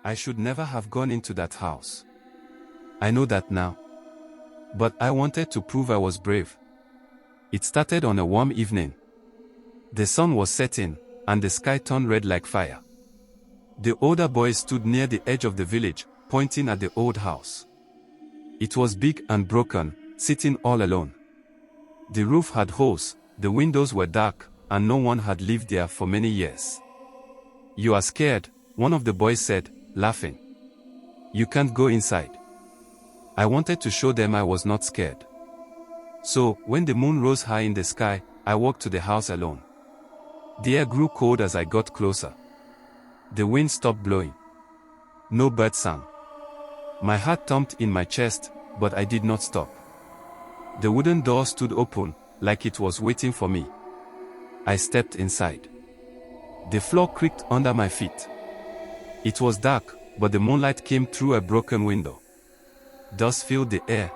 I should never have gone into that house. I know that now. But I wanted to prove I was brave. It started on a warm evening. The sun was setting, and the sky turned red like fire. The older boy stood near the edge of the village, pointing at the old house. It was big and broken, sitting all alone. The roof had holes, the windows were dark, and no one had lived there for many years. "You are scared," one of the boys said, laughing. "You can't go inside." I wanted to show them I was not scared. So, when the moon rose high in the sky, I walked to the house alone. The air grew cold as I got closer. The wind stopped blowing. No bird sang. My heart thumped in my chest, but I did not stop. The wooden door stood open, like it was waiting for me. I stepped inside. The floor creaked under my feet. It was dark, but the moonlight came through a broken window. Dust filled the air.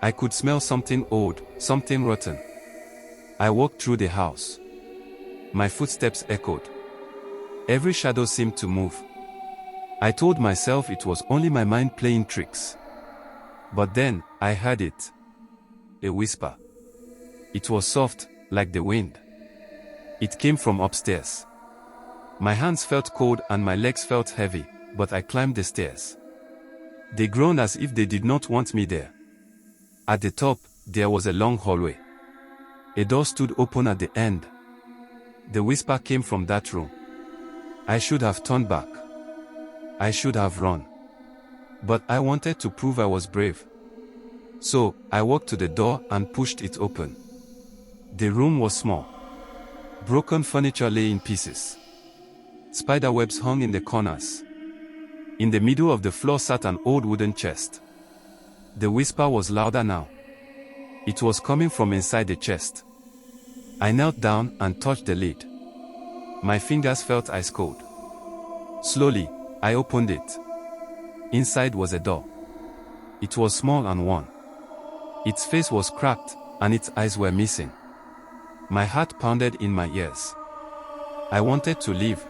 I could smell something old, something rotten. I walked through the house. My footsteps echoed. Every shadow seemed to move. I told myself it was only my mind playing tricks. But then, I heard it. A whisper. It was soft, like the wind. It came from upstairs. My hands felt cold and my legs felt heavy, but I climbed the stairs. They groaned as if they did not want me there. At the top, there was a long hallway. A door stood open at the end. The whisper came from that room. I should have turned back. I should have run. But I wanted to prove I was brave. So, I walked to the door and pushed it open. The room was small. Broken furniture lay in pieces. Spider webs hung in the corners. In the middle of the floor sat an old wooden chest. The whisper was louder now. It was coming from inside the chest. I knelt down and touched the lid. My fingers felt ice cold. Slowly, I opened it. Inside was a door. It was small and worn. Its face was cracked, and its eyes were missing. My heart pounded in my ears. I wanted to leave.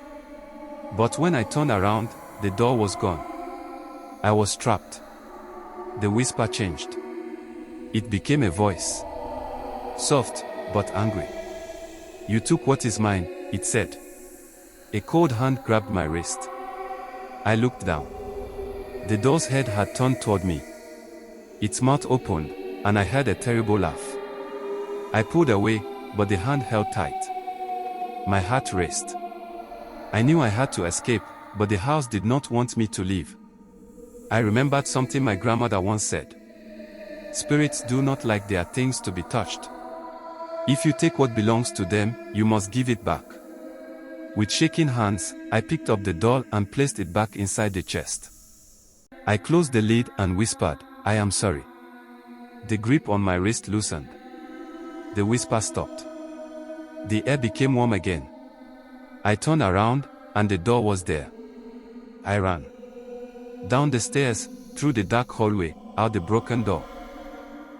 But when I turned around, the door was gone. I was trapped. The whisper changed. It became a voice. Soft, but angry. "You took what is mine," it said. A cold hand grabbed my wrist. I looked down. The doll's head had turned toward me. Its mouth opened, and I heard a terrible laugh. I pulled away, but the hand held tight. My heart raced. I knew I had to escape, but the house did not want me to leave. I remembered something my grandmother once said. Spirits do not like their things to be touched. If you take what belongs to them, you must give it back. With shaking hands, I picked up the doll and placed it back inside the chest. I closed the lid and whispered, "I am sorry." The grip on my wrist loosened. The whisper stopped. The air became warm again. I turned around, and the door was there. I ran. Down the stairs, through the dark hallway, out the broken door.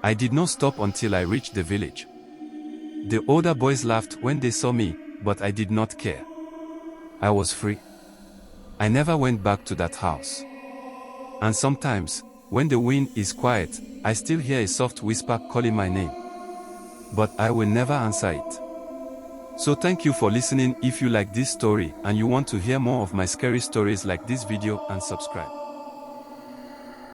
I did not stop until I reached the village. The older boys laughed when they saw me, but I did not care. I was free. I never went back to that house. And sometimes, when the wind is quiet, I still hear a soft whisper calling my name. But I will never answer it. So thank you for listening. If you like this story and you want to hear more of my scary stories, like this video and subscribe.